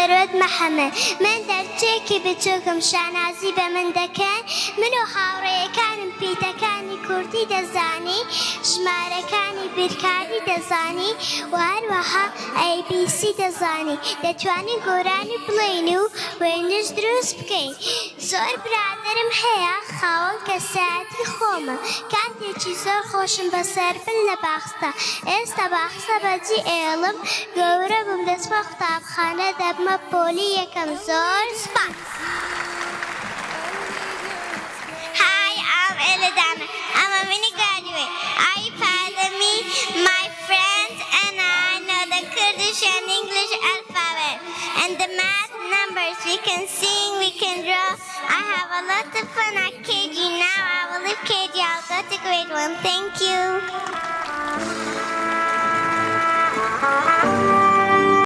سەرۆت محەممەد من دەرچێکی بچووکم شانازی بە من دەکەن من و هاوڕێیەکانم پیتەکانی کوردی دەزانی ژمارەکانی بیرکاری دەزانی و هەروەها ABC دەزانی دەتوانین گۆرانی بڵێین و وێنش دروست بکەین زۆر برادرم هەیە خاوەن کەسایەتی خۆمە کاتێکی زۆر خۆشم بەسەر بن لە باخستە ئێستا باخستە بەجی ئێڵم گەورە بم دەچمە قوتابخانە دەبمە پۆلی یەکەم زۆر سپاس. Hi, I'm Eladana. I'm a mini graduate. Are you proud of me? My friends and I know the Kurdish and English alphabet and the math numbers. We can sing, we can draw. I have a lot of fun at KG. Now I will leave KG. I'll go to grade 1.